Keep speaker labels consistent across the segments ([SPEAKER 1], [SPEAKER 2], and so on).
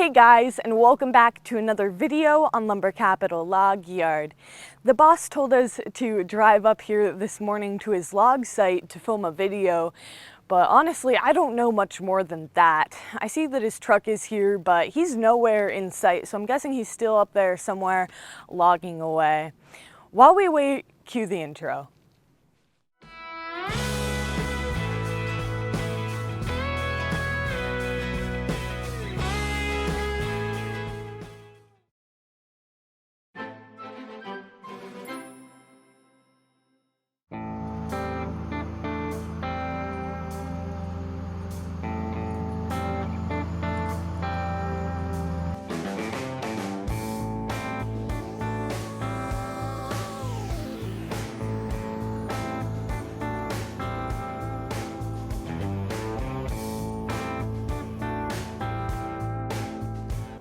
[SPEAKER 1] Hey guys, and welcome back to another video on Lumber Capital Log Yard. The boss told us to drive up here this morning to his log site to film a video, but honestly, I don't know much more than that. I see that his truck is here, but he's nowhere in sight, so I'm guessing he's still up there somewhere logging away. While we wait, cue the intro.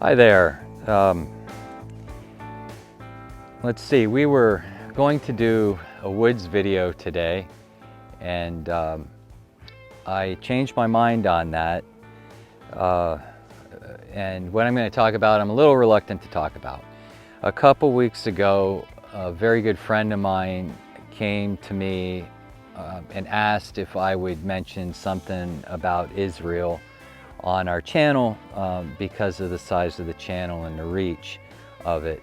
[SPEAKER 2] Hi there. Let's see, we were going to do a woods video today, and I changed my mind on that. And what I'm going to talk about, I'm a little reluctant to talk about. A couple weeks ago, a very good friend of mine came to me and asked if I would mention something about Israel on our channel because of the size of the channel and the reach of it.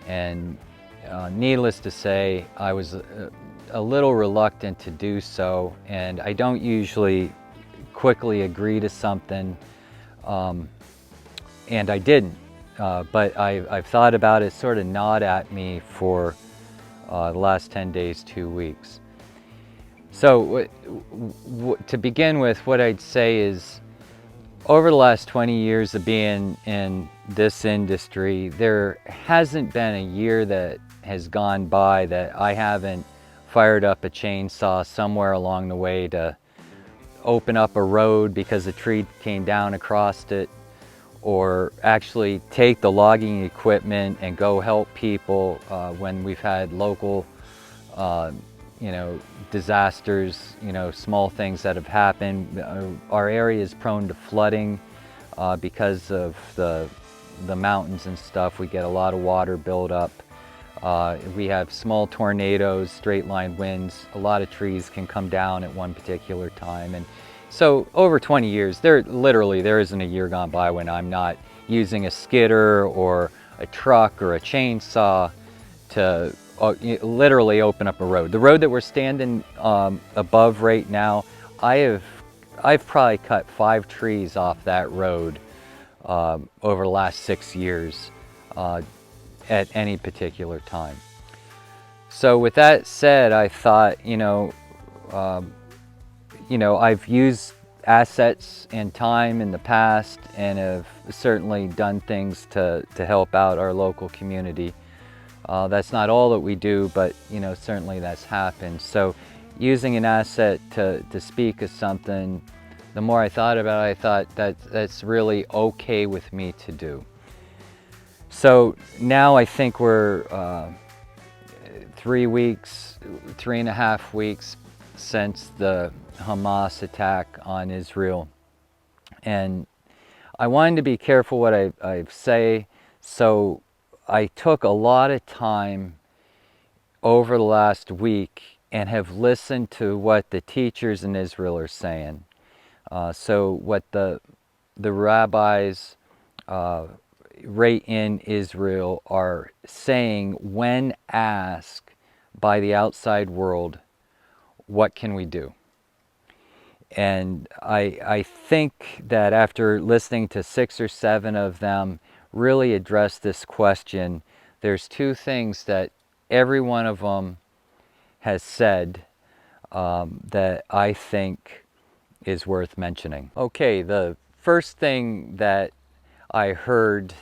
[SPEAKER 2] And needless to say, I was a little reluctant to do so, and I don't usually quickly agree to something, and I didn't. But I've thought about it, sort of gnawed at me for the last 10 days, 2 weeks. So to begin with, what I'd say is, over the last 20 years of being in this industry, there hasn't been a year that has gone by that I haven't fired up a chainsaw somewhere along the way to open up a road because a tree came down across it, or actually take the logging equipment and go help people when we've had local disasters, small things that have happened. Our area is prone to flooding because of the mountains and stuff. We get a lot of water buildup. We have small tornadoes, straight line winds. A lot of trees can come down at one particular time. And so over 20 years, there isn't a year gone by when I'm not using a skidder or a truck or a chainsaw to literally open up a road. The road that we're standing above right now, I've probably cut 5 trees off that road over the last 6 years at any particular time. So with that said, I thought, I've used assets and time in the past and have certainly done things to help out our local community. That's not all that we do, but certainly that's happened. So using an asset to speak of something, the more I thought about it, I thought that's really okay with me to do. So now I think we're 3.5 weeks since the Hammas attack on Israel. And I wanted to be careful what I say, so I took a lot of time over the last week and have listened to what the teachers in Israel are saying. So what the rabbis right in Israel are saying when asked by the outside world, what can we do? And I think that after listening to 6 or 7 of them really address this question, there's 2 things that every one of them has said that I think is worth mentioning. Okay, the first thing that I heard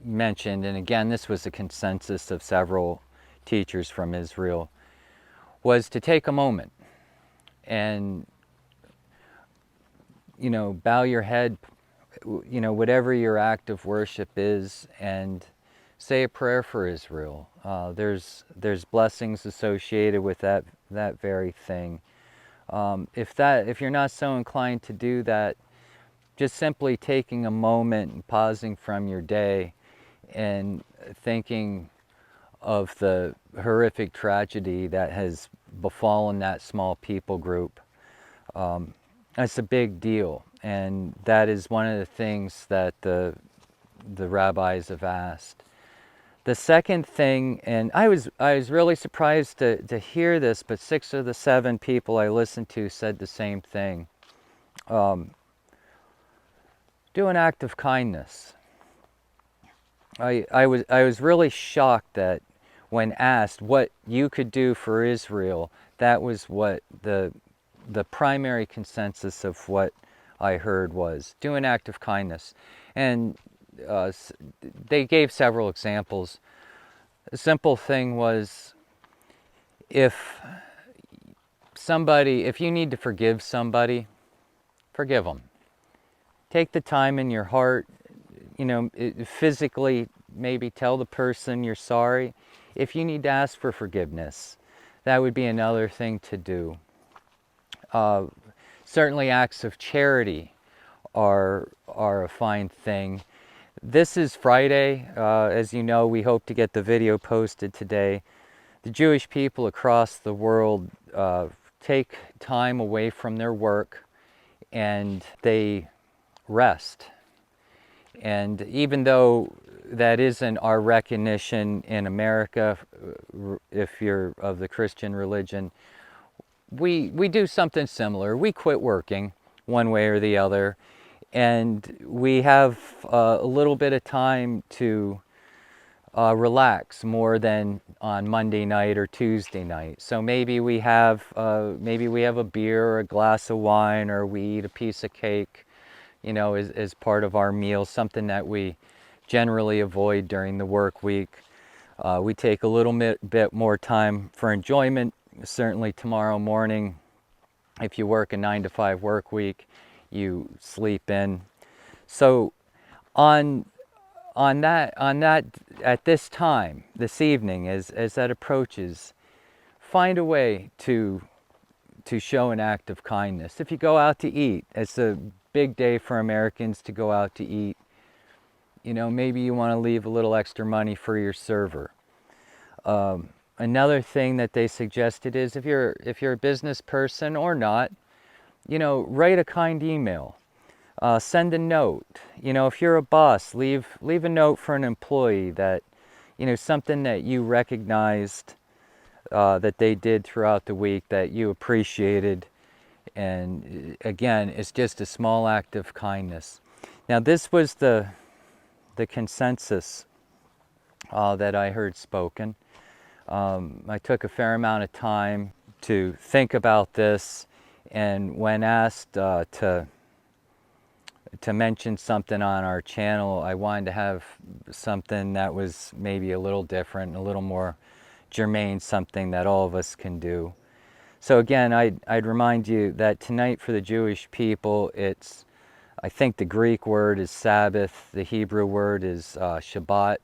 [SPEAKER 2] mentioned, and again this was a consensus of several teachers from Israel, was to take a moment and bow your head, whatever your act of worship is, and say a prayer for Israel. There's blessings associated with that very thing. If you're not so inclined to do that, just simply taking a moment and pausing from your day and thinking of the horrific tragedy that has befallen that small people group. That's a big deal, and that is one of the things that the rabbis have asked. The second thing, and I was really surprised to hear this, but 6 of the 7 people I listened to said the same thing. Do an act of kindness. I was really shocked that when asked what you could do for Israel, that was what the primary consensus of what I heard was. Do an act of kindness. And they gave several examples. A simple thing was, if you need to forgive somebody, forgive them. Take the time in your heart, physically maybe tell the person you're sorry. If you need to ask for forgiveness, that would be another thing to do. Certainly acts of charity are a fine thing. This is Friday. As you know, we hope to get the video posted today. The Jewish people across the world take time away from their work and they rest. And even though that isn't our recognition in America, if you're of the Christian religion, we do something similar. We quit working one way or the other, and we have a little bit of time to relax more than on Monday night or Tuesday night. So maybe we have a beer or a glass of wine, or we eat a piece of cake, as part of our meal, something that we generally avoid during the work week. We take a little bit more time for enjoyment. Certainly tomorrow morning, if you work a 9-to-5 work week, you sleep in. So on that at this time, this evening, as that approaches, find a way to show an act of kindness. If you go out to eat, it's a big day for Americans to go out to eat. Maybe you want to leave a little extra money for your server. Another thing that they suggested is, if you're a business person or not, write a kind email. Send a note. If you're a boss, leave a note for an employee that, something that you recognized that they did throughout the week that you appreciated. And again, it's just a small act of kindness. Now, this was the consensus that I heard spoken. I took a fair amount of time to think about this, and when asked to mention something on our channel, I wanted to have something that was maybe a little different, a little more germane, something that all of us can do. So again, I'd remind you that tonight for the Jewish people, I think the Greek word is Sabbath, the Hebrew word is Shabbat.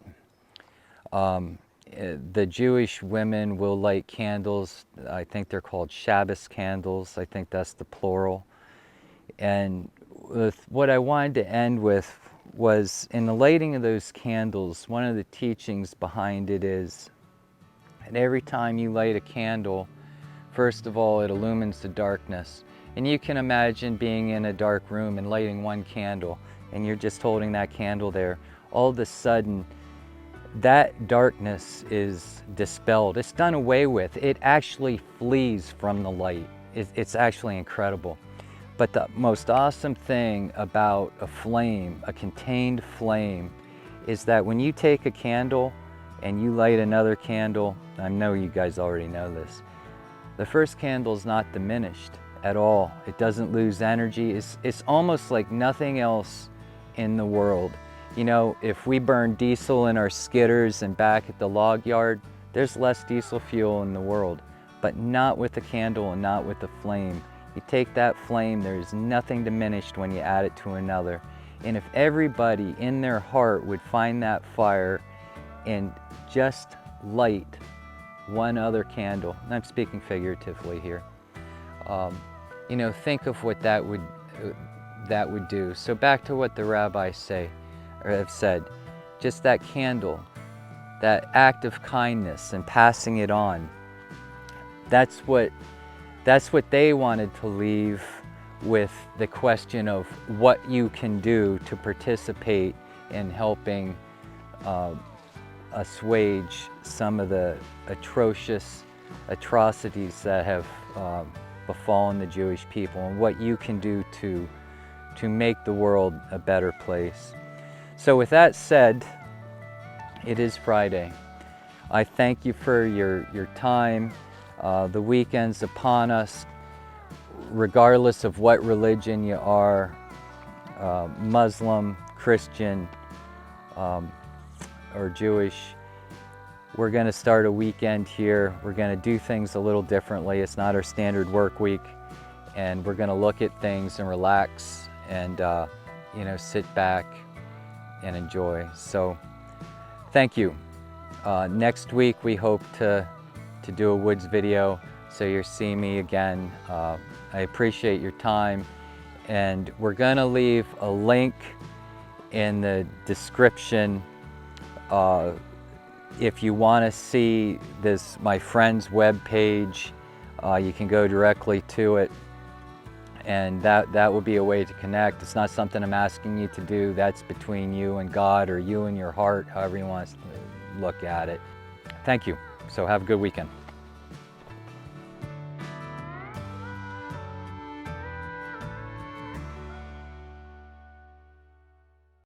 [SPEAKER 2] The Jewish women will light candles. I think they're called Shabbos candles. I think that's the plural. And what I wanted to end with was, in the lighting of those candles, one of the teachings behind it is that every time you light a candle, first of all, it illumines the darkness. And you can imagine being in a dark room and lighting one candle, and you're just holding that candle there. All of a sudden, that darkness is dispelled. It's done away with. It actually flees from the light. It's actually incredible. But the most awesome thing about a flame, a contained flame, is that when you take a candle and you light another candle, I know you guys already know this, the first candle is not diminished at all. It doesn't lose energy. It's almost like nothing else in the world. If we burn diesel in our skidders and back at the log yard, there's less diesel fuel in the world, but not with the candle and not with the flame. You take that flame, there's nothing diminished when you add it to another. And if everybody in their heart would find that fire and just light one other candle, and I'm speaking figuratively here, think of what that that would do. So back to what the rabbis say or have said, just that candle, that act of kindness and passing it on, that's what they wanted to leave with, the question of what you can do to participate in helping assuage some of the atrocities that have befallen the Jewish people, and what you can do to make the world a better place. So with that said, it is Friday. I thank you for your time. The weekend's upon us. Regardless of what religion you are, Muslim, Christian, or Jewish, we're going to start a weekend here. We're going to do things a little differently. It's not our standard work week, and we're going to look at things and relax and sit back and enjoy. So thank you. Next week we hope to do a woods video, so you'll see me again. I appreciate your time, and we're going to leave a link in the description if you want to see my friend's web page. You can go directly to it, and that would be a way to connect. It's not something I'm asking you to do. That's between you and God, or you and your heart, however you want to look at it. Thank you. So have a good weekend.